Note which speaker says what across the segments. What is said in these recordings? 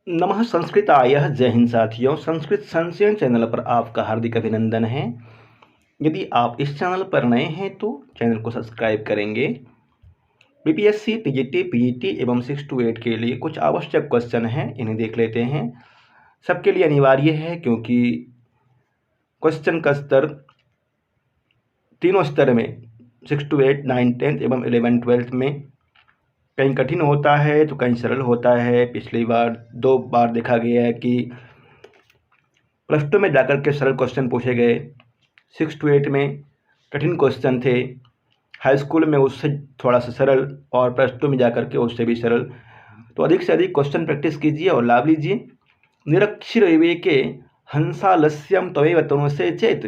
Speaker 1: नमः संस्कृताय। जय हिंद साथियों। संस्कृत संचयन चैनल पर आपका हार्दिक अभिनंदन है। यदि आप इस चैनल पर नए हैं तो चैनल को सब्सक्राइब करेंगे। बीपीएससी, टीजीटी, पीजीटी एवं 6 to 8 के लिए कुछ आवश्यक क्वेश्चन हैं, इन्हें देख लेते हैं। सबके लिए अनिवार्य है क्योंकि क्वेश्चन का स्तर तीनों स्तर में 6 to 8, 9, 10 एवं 11, 12 में कहीं कठिन होता है तो कहीं सरल होता है। पिछली बार 2 बार देखा गया है कि +2 में जाकर के सरल क्वेश्चन पूछे गए, 6 to 8 में कठिन क्वेश्चन थे, हाई स्कूल में उससे थोड़ा सा सरल और +2 में जाकर के उससे भी सरल। तो अधिक से अधिक क्वेश्चन प्रैक्टिस कीजिए और लाभ लीजिए। निरक्षर विवेके हंसालस्यम त्वमेव तनुषे चेत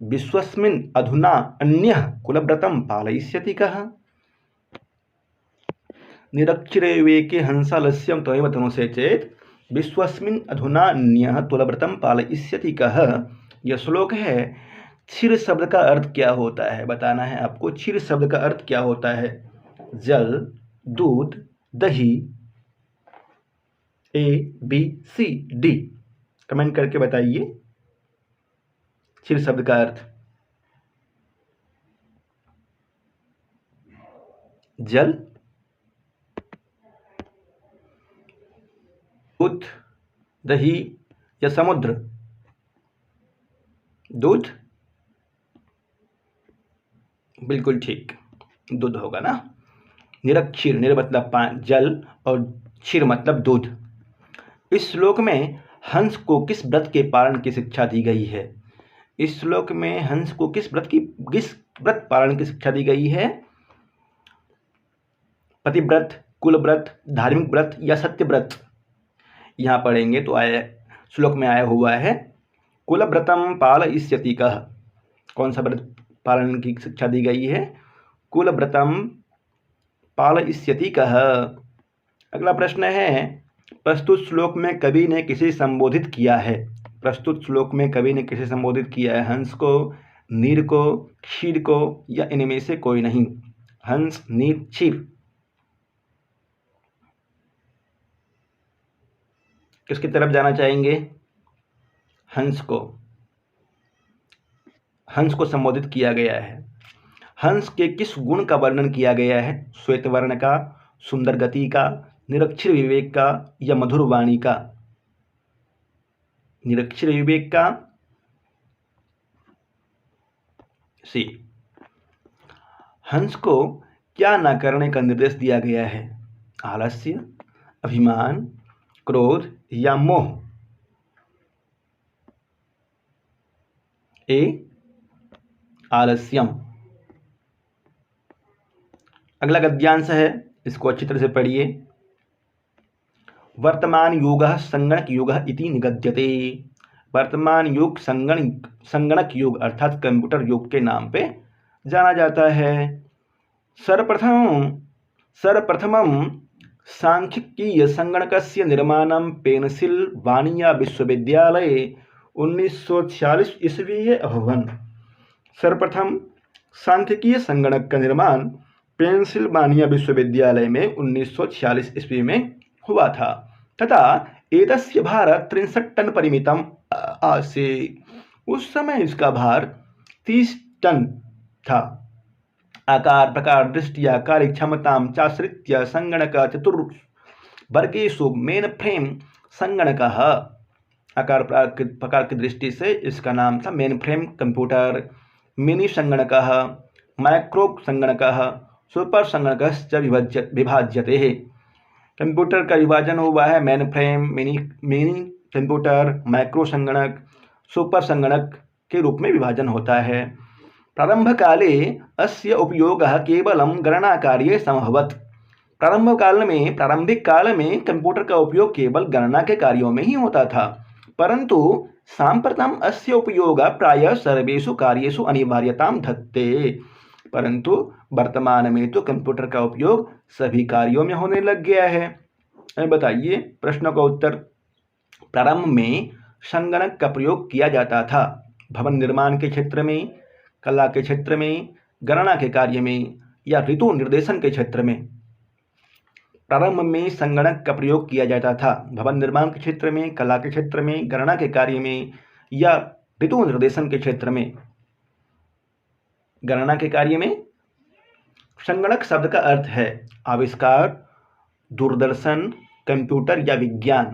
Speaker 1: विश्वस्मिन् अधुना अन्यः कुलव्रतं पालयिष्यति कः। निरक्षर विवेके हंसालस्यम त्वमेव तनुषे चेत विश्वस्मिन् अधुना अन्यः कुलव्रतं पालयिष्यति कः। यह श्लोक है। क्षीर शब्द का अर्थ क्या होता है बताना है आपको। क्षीर शब्द का अर्थ क्या होता है? जल, दूध, दही। ABCD कमेंट करके बताइए क्षीर शब्द का अर्थ। जल, दूध, दही या समुद्र? दूध, बिल्कुल ठीक, दूध होगा ना। निरक्षीर, निर मतलब जल और क्षीर मतलब दूध। इस श्लोक में हंस को किस व्रत के पालन की शिक्षा दी गई है? इस श्लोक में हंस को किस व्रत पालन की शिक्षा दी गई है? पतिव्रत, कुल व्रत, धार्मिक व्रत या सत्य व्रत? यहाँ पढ़ेंगे तो श्लोक में आया हुआ है कुलव्रतम पालयिष्यति कः। कौन सा व्रत पालन की शिक्षा दी गई है? कुलव्रतम पालयिष्यति कः। अगला प्रश्न है, प्रस्तुत श्लोक में कवि ने किसे संबोधित किया है? प्रस्तुत श्लोक में कवि ने किसे संबोधित किया है? हंस को, नीर को, क्षीर को या इनमें से कोई नहीं? हंस, नीर, क्षीर, किसकी तरफ जाना चाहेंगे? हंस को। हंस को संबोधित किया गया है। हंस के किस गुण का वर्णन किया गया है? श्वेत वर्ण का, सुंदर गति का, निरक्षर विवेक का या मधुर वाणी का? निरक्षर विवेक का, सी। हंस को क्या न करने का निर्देश दिया गया है? आलस्य, अभिमान, क्रोध या मोह? ए, आलस्यम। अगला गद्यांश है, इसको अच्छी तरह से पढ़िए। वर्तमान युगः संगणक युगः इति निगद्यते। वर्तमान युग संगणक युग अर्थात कंप्यूटर युग के नाम पे जाना जाता है। सर्वप्रथमं सांख्यिकीय संगणकस्य निर्माणं पेन्सिल्वानिया विश्वविद्यालये 1946 ईस्वी अभवन्। सर्वप्रथम सांख्यिकीय संगणक का निर्माण पेन्सिल्वानिया विश्वविद्यालय में 1946 ईस्वी में हुआ था तथा एतस्य भार 63 टन परिमितम आसीत्। उस समय इसका भार 30 टन था। आकार, प्रकार, दृष्टिया, कार्यक्षमतां चाश्रित्य संगणक चतुर्वर्गेषु मेन फ्रेम संगणकः। आकार प्रकार की दृष्टि से इसका नाम था मेन फ्रेम कंप्यूटर, मिनी संगणकः, माइक्रो संगणकः, सुपर संगणकश्च विभाज्यते। कंप्यूटर का विभाजन हुआ है mainframe, mini computer, micro संगणक, सुपर संगणक के रूप में विभाजन होता है। प्रारंभ काले अस्य उपयोगः केवलं गणनाकार्ये समभवत्। प्रारंभिक काल में कंप्यूटर का उपयोग केवल गणना के कार्यों में ही होता था, परंतु साम्प्रतम् अस्य उपयोगः प्रायः सर्वेषु कार्येषु अनिवार्यतां धत्ते। परंतु वर्तमान में तो कंप्यूटर का उपयोग सभी कार्यों में होने लग गया है। बताइए प्रश्नों का उत्तर। प्रारंभ में संगणक का प्रयोग किया जाता था भवन निर्माण के क्षेत्र में, कला के क्षेत्र में, गणना के कार्य में या ऋतु निर्देशन के क्षेत्र में। प्रारंभ में संगणक का प्रयोग किया जाता था? भवन निर्माण के क्षेत्र में, कला के क्षेत्र में, गणना के कार्य में या ऋतु निर्देशन के क्षेत्र में? गणना के कार्य में। संगणक शब्द का अर्थ है आविष्कार, दूरदर्शन, कंप्यूटर या विज्ञान।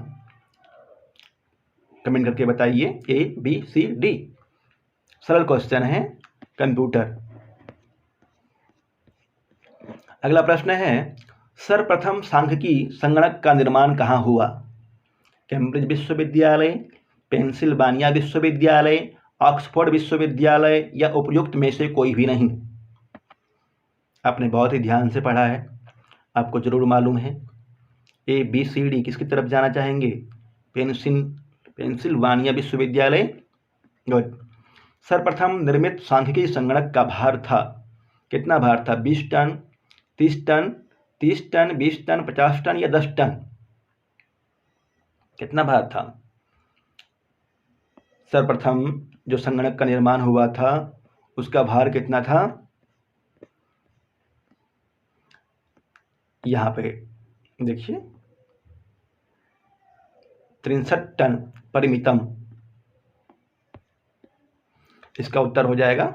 Speaker 1: कमेंट करके बताइए ABCD। सरल क्वेश्चन है, कंप्यूटर। अगला प्रश्न है, सर्वप्रथम सांख्यिकी संगणक का निर्माण कहाँ हुआ? कैम्ब्रिज विश्वविद्यालय, पेंसिल्वानिया विश्वविद्यालय, ऑक्सफोर्ड विश्वविद्यालय या उपयुक्त में से कोई भी नहीं? आपने बहुत ही ध्यान से पढ़ा है, आपको जरूर मालूम है। ABCD किसकी तरफ जाना चाहेंगे? पेंसिल्वानिया विश्वविद्यालय। गुड। सर्वप्रथम निर्मित सांख्यिकी संगणक का भार था, कितना भार था? 20 ton, 30 ton, 30 ton, 20 ton, 50 ton या 10 टन? कितना भार था? सर्वप्रथम जो संगणक का निर्माण हुआ था उसका भार कितना था? यहाँ पे देखिए 63 टन परिमितम। इसका उत्तर हो जाएगा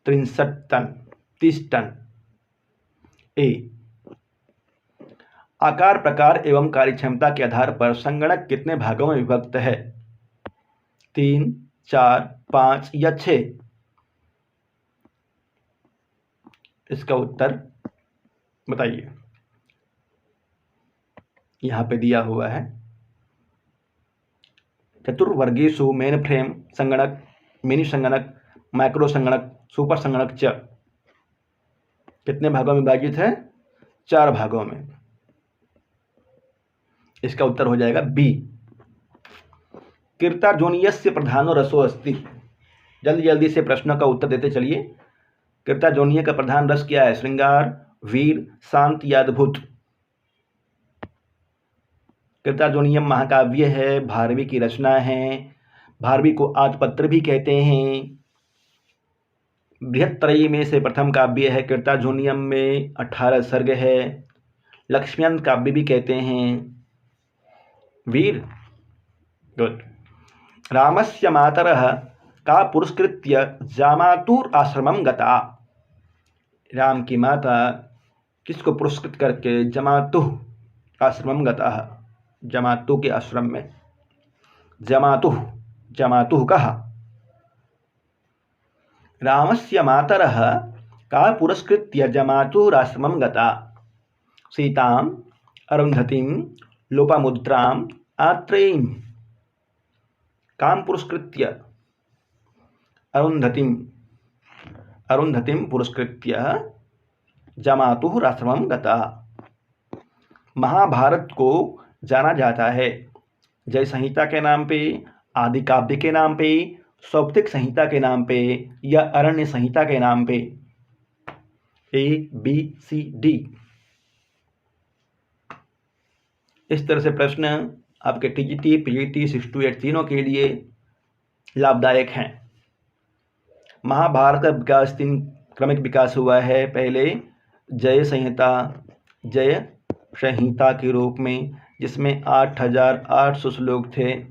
Speaker 1: 63 टन, 30 टन। ए। आकार, प्रकार एवं कार्यक्षमता के आधार पर संगणक कितने भागों में विभक्त है? 3, 4, 5 या 6? इसका उत्तर बताइए। यहाँ पे दिया हुआ है चतुर्वर्गीय मेन फ्रेम संगणक, मिनी संगणक, माइक्रो संगणक, सुपर संगणक च कितने भागों में विभाजित है? 4 भागों में। इसका उत्तर हो जाएगा बी। कीर्तार्जुनीयस्य प्रधानो रसो अस्ति। जल्दी जल्दी से प्रश्नों का उत्तर देते चलिए। कीर्तार्जुनीय का प्रधान रस क्या है? श्रृंगार, वीर, शांत या अद्भुत? कीर्तार्जुनीयम महाकाव्य है, भारवी की रचना है। भारवी को आदपत्र भी कहते हैं। बृहत्त्रयी में से प्रथम काव्य है। कीर्तार्जुनीयम में 18 सर्ग है। लक्ष्म्यंत काव्य भी कहते हैं। वीर। गुड। रामस्य मातरः का पुरस्कृत्य जामातुर आश्रमं गता। राम की माता किसको पुरस्कृत करके जमातुः आश्रमं गता? जमातु के आश्रम में। जमातुः, जमातुः कहा? रामस्य मातरः का पुरस्कृत्य जमातुराश्रमं गता। सीताम्, अरुन्धतीं, लोपामुद्राम्, आत्रेयीं। कां पुरस्कृत्य? अरुन्धतीं पुरस्कृत्य जमातुराश्रमं गता। महाभारत को जाना जाता है जय संहिता के नाम पे, आदि काव्य के नाम पे, सौप्तिक संहिता के नाम पे या अरण्य संहिता के नाम पे? ABCD। इस तरह से प्रश्न आपके TGT, PGT, 6 to 8 तीनों के लिए लाभदायक हैं। महाभारत का विकास 3 क्रमिक विकास हुआ है। पहले जय संहिता के रूप में, जिसमें 8,800 श्लोक थे।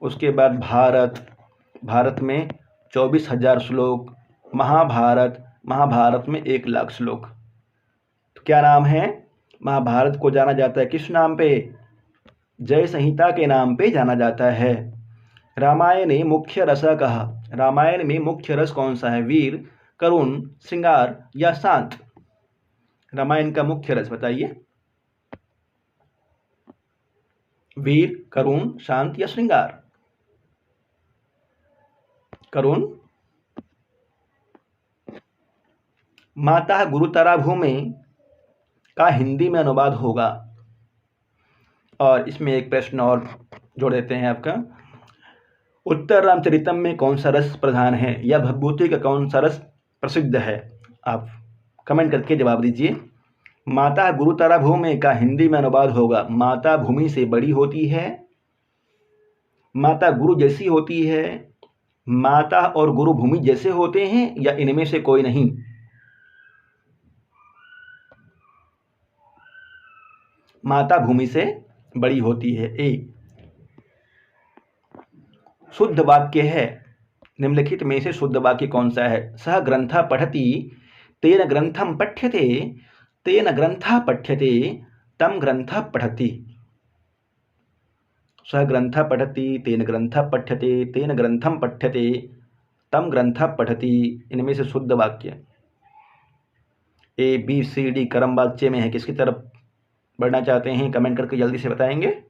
Speaker 1: उसके बाद भारत में 24,000 श्लोक। महाभारत में 1 लाख श्लोक। तो क्या नाम है? महाभारत को जाना जाता है किस नाम पे? जय संहिता के नाम पे जाना जाता है। रामायणे मुख्य रस कहा? रामायण में मुख्य रस कौन सा है? वीर, करुण, श्रृंगार या शांत? रामायण का मुख्य रस बताइए। वीर, करुण, शांत या श्रृंगार? करुण। माता गुरुतरा भूमि का हिंदी में अनुवाद होगा। और इसमें एक प्रश्न और जोड़ देते हैं आपका। उत्तर रामचरितम में कौन सा रस प्रधान है या भवभूति का कौन सा रस प्रसिद्ध है? आप कमेंट करके जवाब दीजिए। माता गुरुतरा भूमि का हिंदी में अनुवाद होगा माता भूमि से बड़ी होती है, माता गुरु जैसी होती है, माता और गुरु भूमि जैसे होते हैं या इनमें से कोई नहीं? माता भूमि से बड़ी होती है। ए शुद्ध वाक्य है, निम्नलिखित में से शुद्ध वाक्य कौन सा है? सह ग्रंथ पठति तेन ग्रंथम पठ्यते, तेन ग्रंथ पठ्यते तम ग्रंथ पठति। सह ग्रंथ पठति तेन ग्रंथ पठ्यते, तेन ग्रंथम पठ्यते तम ग्रंथ पठति। इनमें से शुद्ध वाक्य ए बी सी डी क्रम वाच्य में है, किसकी तरफ बढ़ना चाहते हैं कमेंट करके जल्दी से बताएंगे।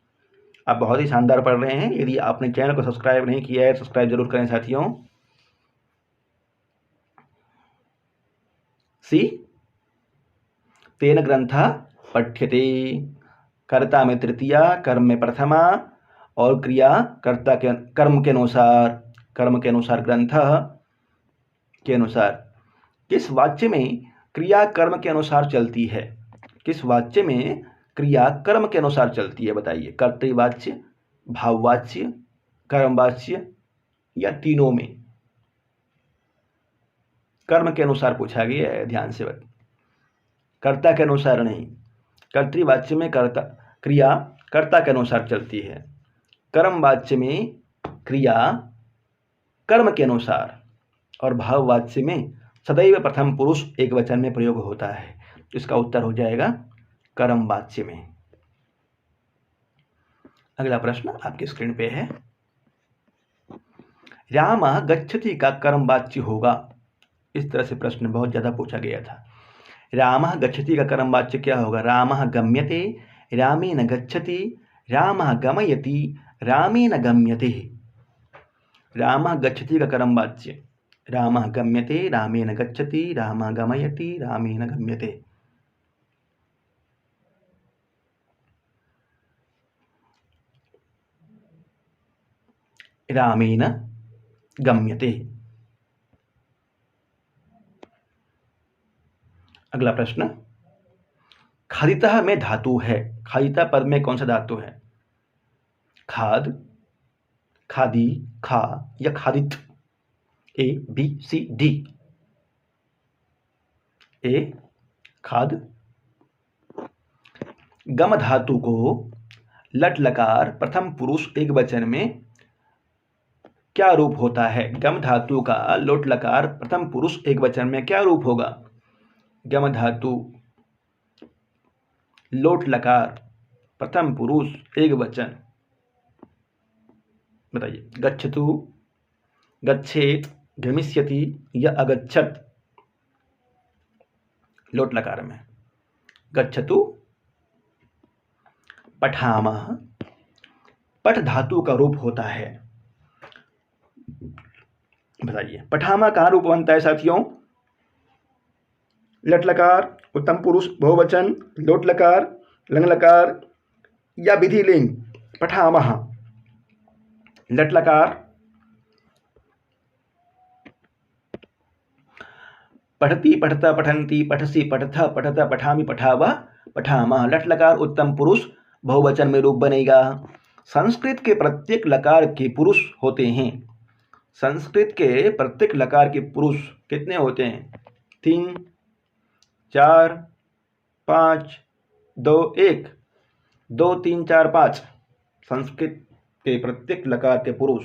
Speaker 1: आप बहुत ही शानदार पढ़ रहे हैं। यदि आपने चैनल को सब्सक्राइब नहीं किया है, सब्सक्राइब जरूर करें साथियों। सी तेन ग्रंथ पठ्यते, कर्ता में तृतीया, कर्म में प्रथमा और क्रिया कर्ता के कर्म के अनुसार ग्रंथ के अनुसार। किस वाच्य में क्रिया कर्म के अनुसार चलती है? किस वाच्य में क्रिया कर्म के अनुसार चलती है बताइए? कर्तृवाच्य, भाववाच्य, कर्मवाच्य या तीनों में? कर्म के अनुसार पूछा गया है, ध्यान से बता, कर्ता के अनुसार नहीं। कर्तृवाच्य में कर्ता क्रिया कर्ता के अनुसार चलती है, कर्म वाच्य में क्रिया कर्म के अनुसार, और भाव वाच्य में सदैव प्रथम पुरुष एक वचन में प्रयोग होता है। तो इसका उत्तर हो जाएगा कर्म वाच्य में। अगला प्रश्न आपकी स्क्रीन पे है। रामः गच्छति का कर्म वाच्य होगा। इस तरह से प्रश्न बहुत ज्यादा पूछा गया था। रामः गच्छति का कर्म वाच्य क्या होगा? रामः गम्यते, रामेण गच्छति, रामः गमयति, रामेण गम्यते। रामः गच्छति का कर्म वाच्य रामः गम्यते, रामेण गच्छति, रामः गमयति, रामेण गम्यते। रामेण गम्यते। अगला प्रश्न, खादितः में धातु है। खादिता पद में कौन सा धातु है? खाद, खादी, खा या खादित? A B C D. ए खाद। गम धातु को लट लकार प्रथम पुरुष एक वचन में क्या रूप होता है? गम धातु का लोट लकार प्रथम पुरुष एक वचन में क्या रूप होगा? गम धातु लोट लकार प्रथम पुरुष एक वचन, बताइए। गच्छतु, गच्छेत, गमिष्यति या अगच्छत? लोट लकार में गच्छतु। पठामः पठ धातु का रूप होता है, बताइए। पठामः कहाँ रूप बनता है साथियों? लट लकार, उत्तम पुरुष बहुवचन, लोट लकार, लंग लकार या विधिलिंग? पठामः लट लकार। पठति, पठता, पठन्ति, पठसि, पठथ, पठत, पठामि, पठावः, पठामः। लट लकार उत्तम पुरुष बहुवचन में रूप बनेगा। संस्कृत के प्रत्येक लकार के पुरुष होते हैं। संस्कृत के प्रत्येक लकार के पुरुष कितने होते हैं? 3, 4, 5, 2, 1। 2, 3, 4, 5 संस्कृत के प्रत्येक लकार के पुरुष।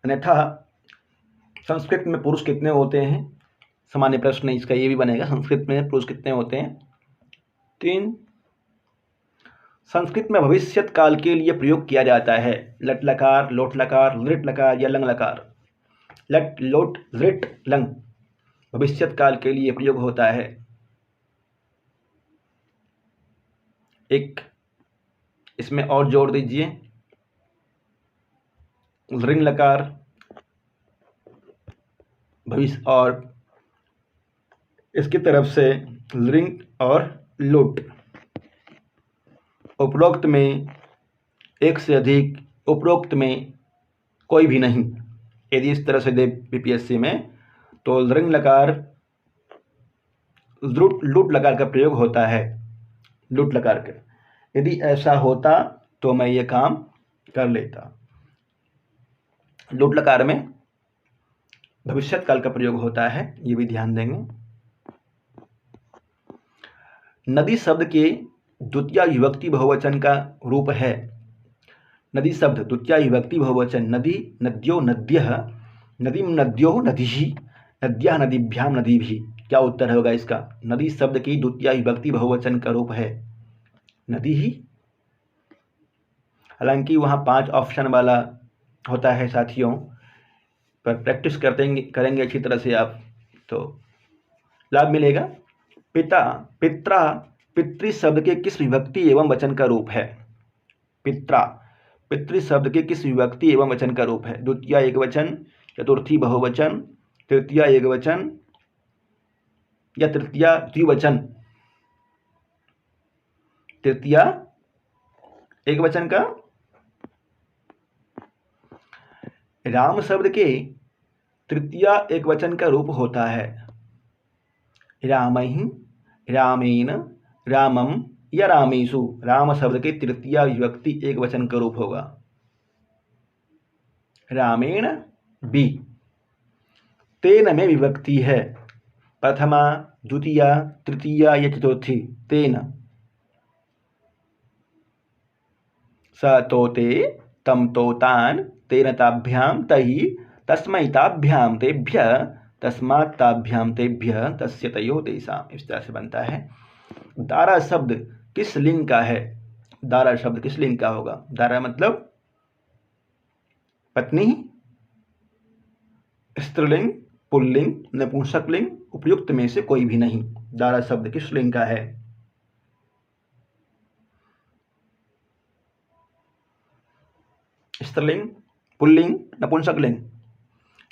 Speaker 1: अन्यथा संस्कृत में पुरुष कितने होते हैं? सामान्य प्रश्न इसका ये भी बनेगा, संस्कृत में पुरुष कितने होते हैं? 3। संस्कृत में भविष्यत काल के लिए प्रयोग किया जाता है लट लकार, लोट लकार, लृट लकार या लंग लकार? लट, लोट, लृट, लंग भविष्यत काल के लिए प्रयोग होता है। एक इसमें और जोड़ दीजिए, रिंग लकार भविष्य, और इसकी तरफ से रिंग और लोट। उपरोक्त में एक से अधिक, उपरोक्त में कोई भी नहीं। यदि इस तरह से दे बीपीएससी में तो रिंग लकार, लूट लकार का प्रयोग होता है, लूट लकार का। यदि ऐसा होता तो मैं ये काम कर लेता। लूट लकार में भविष्यत काल का प्रयोग होता है, ये भी ध्यान देंगे। नदी शब्द के द्वितीय विभक्ति बहुवचन का रूप है। नदी शब्द द्वितीय विभक्ति बहुवचन, नदी नद्यो नद्यः, नदीम नद्यो नदीः, नद्यः नदीभ्याम नदीभिः। क्या उत्तर होगा इसका? नदी शब्द की द्वितीय विभक्ति बहुवचन का रूप है नदी ही। हालांकि वहाँ 5 ऑप्शन वाला होता है साथियों, पर प्रैक्टिस करेंगे अच्छी तरह से आप तो लाभ मिलेगा। पिता पित्रा पितृ शब्द के किस विभक्ति एवं वचन का रूप है? पित्रा पितृ शब्द के किस विभक्ति एवं वचन का रूप है? द्वितीय एकवचन, चतुर्थी बहुवचन, तृतीय एकवचन या तृतीय द्विवचन? तृतीय एकवचन का। राम शब्द के तृतीय एकवचन का रूप होता है रामैः, रामेण, रामम या रामेषु। राम शब्द के तृतीय विभक्ति एकवचन का रूप होगा रामेण बी। तेन में विभक्ति है प्रथमा, द्वितीया, तृतीया या चतुर्थी? तेन। स तो ते, तम तो तान, तेन ताभ्याम तहि, तस्मै ताभ्याम तेभ्यः, तस्मात् ताभ्याम तेभ्यः, तस्य तयोः तेषाम्। इस तरह से बनता है। दारा शब्द किस लिंग का है? दारा शब्द किस लिंग का होगा? दारा मतलब पत्नी, स्त्रीलिंग, पुल्लिंग, नपुंसकलिंग, उपयुक्त में से कोई भी नहीं। दारा शब्द किस लिंग का है? स्त्रीलिंग, पुल्लिंग, नपुंसकलिंग?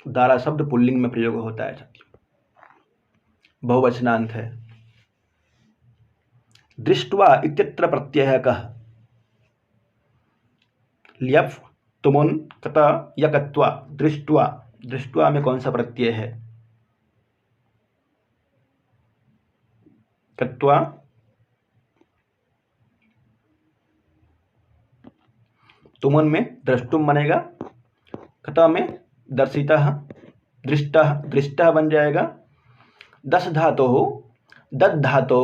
Speaker 1: दारा शब्द पुल्लिंग में प्रयोग होता है साथियों, बहुवचनांत है। दृष्ट्वा इत्यत्र प्रत्यय कः? ल्यफ, तुमुन, कत या कत्वा? दृष्ट्वा, दृष्ट्वा में कौन सा प्रत्यय है? कत्वा, तुमन में द्रष्टुम बनेगा, कथा में दर्शितः, दृष्टः, दृष्टः बन जाएगा। दस धातो दद धातो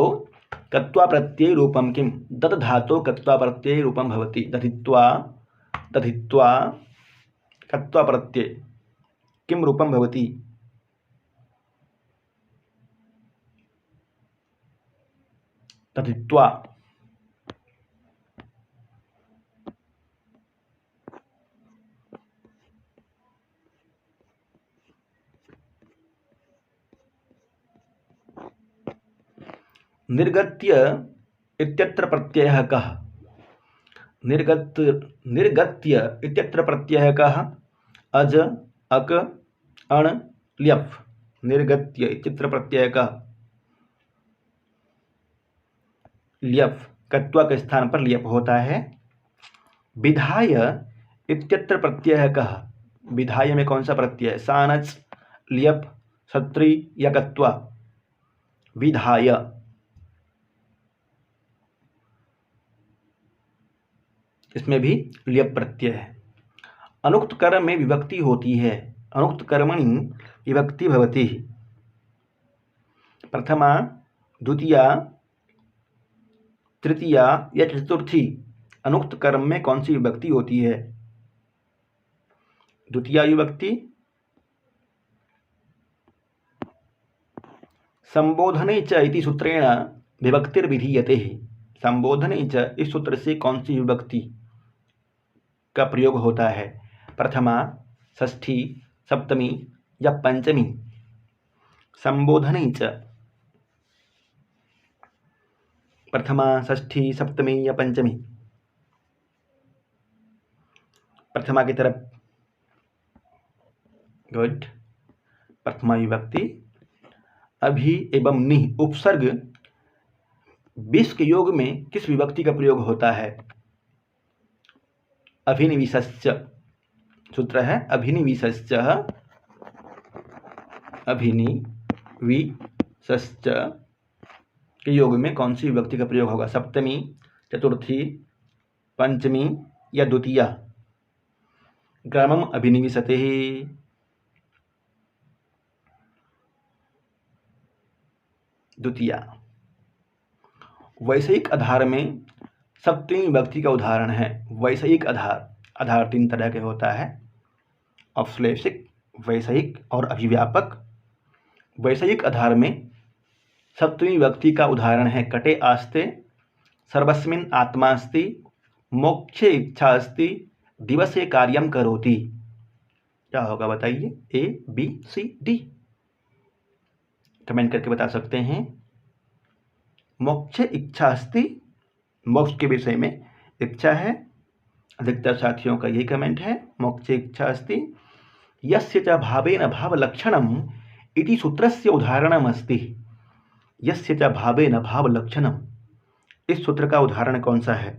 Speaker 1: कत्वा प्रत्यय रूपम किम? दद धातो कत्वा प्रत्यय रूपम भवति। दधित्वा, दधित्वा कत्वा प्रत्यय किम रूपम भवति? दधित्वा। निर्गत्य इत्यत्र प्रत्ययः कः? निर्गत्य इत्यत्र प्रत्ययः कः? अज, अक, अण, ल्यफ। निर्गत्य इत्यत्र प्रत्ययः कः? ल्यफ। कत्वा के स्थान पर ल्यफ होता है। विधाय इत्यत्र प्रत्ययः कः? विधाय में कौन सा प्रत्यय? सानच, ल्यफ, सत्री या कत्वा? विधाय। इसमें भी ल्यप प्रत्यय है। अनुक्त कर्म में विभक्ति होती है। अनुक्त कर्मणि विभक्ति भवति। प्रथमा, द्वितीया, तृतीया या चतुर्थी? अनुक्त कर्म में कौन सी विभक्ति होती है? द्वितीया विभक्ति। संबोधने च इति सूत्रेण विभक्तिर्विधीयते। संबोधने च इस सूत्र से कौन सी विभक्ति का प्रयोग होता है? प्रथमा, षष्ठी, सप्तमी या पंचमी? संबोधने च। प्रथमा, षष्ठी, सप्तमी या पंचमी? प्रथमा की तरफ। गुड। प्रथमा विभक्ति। अभि एवं नि उपसर्ग विष के योग में किस विभक्ति का प्रयोग होता है? अभिनिविशश्च। सूत्र है अभिनिविशश्च। अभिनिविशश्च के योग में कौन सी विभक्ति का प्रयोग होगा? सप्तमी, चतुर्थी, पंचमी या द्वितीया? ग्रामम अभिनिविशते। द्वितीया। वैषयिक आधार में सप्तमी विभक्ति का उदाहरण है। वैषयिक आधार 3 तरह के होता है, औपश्लेषिक, वैषयिक और अभिव्यापक। वैषयिक आधार में सप्तमी विभक्ति का उदाहरण है कटे आस्ते, सर्वस्मिन् आत्मास्ति, मोक्षे इच्छा अस्ति, दिवसे कार्यम करोति। क्या होगा बताइए? ABCD कमेंट करके बता सकते हैं। मोक्षे इच्छा अस्ति, मोक्ष के विषय में इच्छा है, अधिकतर साथियों का यही कमेंट है, मोक्षे इच्छा अस्ति। यस्य च भावेन भावलक्षणम इति सूत्रस्य उदाहरणम अस्ति। यस्य च भावेन भावलक्षणम, इस सूत्र का उदाहरण कौन सा है?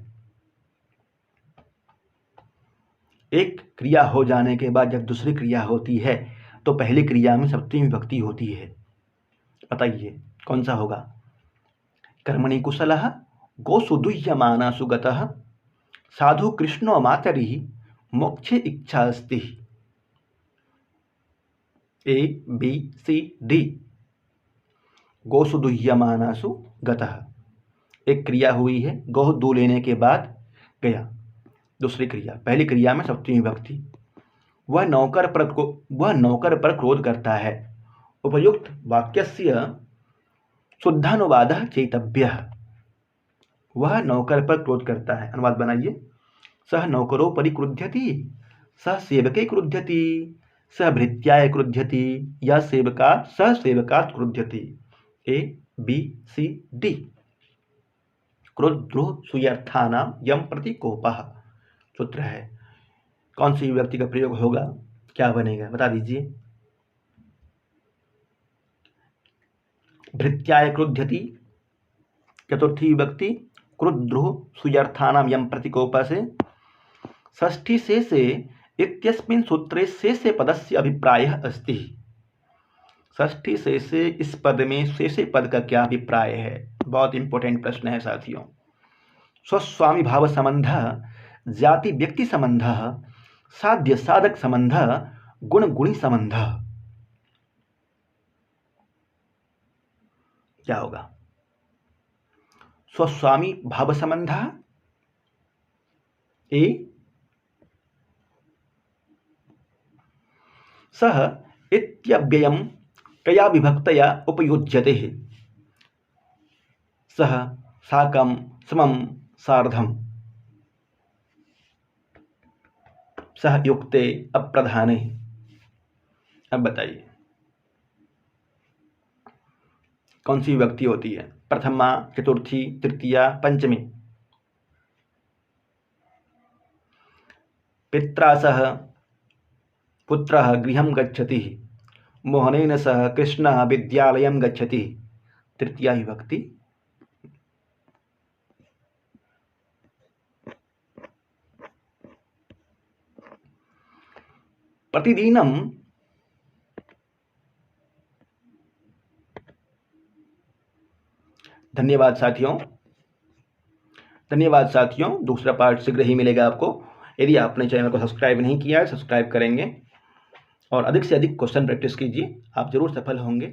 Speaker 1: एक क्रिया हो जाने के बाद जब दूसरी क्रिया होती है तो पहली क्रिया में सप्तमी विभक्ति होती है। बताइए कौन सा होगा? कर्मणि कुशलः गोसु दुह्यमानासु गतः, साधु कृष्णो मातरिः, मोक्षे इच्छा अस्ति। ABCD। गोसु दुह्यमानासु गतः, एक क्रिया हुई है, गौ दूध लेने के बाद गया। दूसरी क्रिया, पहली क्रिया में सप्तमी विभक्ति। वह नौकर पर क्रोध करता है। उपयुक्त वाक्यस्य शुद्धानुवादः चेतव्यः। वह नौकर पर क्रोध करता है। अनुवाद बनाइए। सह नौकरोपरि क्रुध्यति, सह सेवके क्रुध्यति, सह भृत्याय क्रुध्यति, या सह सेवकात् क्रुध्यति। ABCD। क्रोध्रो सुयर्थानाम यम प्रति कोपः सूत्र है। कौन सी विभक्ति का प्रयोग होगा? क्या बनेगा बता दीजिए। भृत्याय क्रुध्यति चतुर्थी विभक्ति, क्रुध्रो सुयर्थानाम यम प्रति कोपः से। षष्ठी से इत्यस्मिन् सूत्रे से पदस्य अभिप्रायः अस्ति। षष्ठी से इस पद में से पद का क्या अभिप्राय है? बहुत इंपॉर्टेंट प्रश्न है साथियों। स्वस्वामी भाव संबंध, जाति व्यक्ति संबंध, साध्य साधक संबंध, गुण गुणी संबंध। क्या होगा? स्वस्वामी भाव संबंध, ए सह इत्यव्ययम कया विभक्तया उपयुज्यते। सह, साकं, समं, सार्धम। सह युक्ते अप्रधाने। अब बताइए कौन सी विभक्ति होती है? प्रथमा, चतुर्थी, तृतीया, पंचमी। पित्रा सह पुत्रः गृहं गच्छति, मोहनेन सह कृष्णः विद्यालयं गच्छति। तृतीया विभक्ति। प्रतिदिनम धन्यवाद साथियों। दूसरा पार्ट शीघ्र ही मिलेगा आपको। यदि आपने चैनल को सब्सक्राइब नहीं किया है, सब्सक्राइब करेंगे और अधिक से अधिक क्वेश्चन प्रैक्टिस कीजिए, आप जरूर सफल होंगे।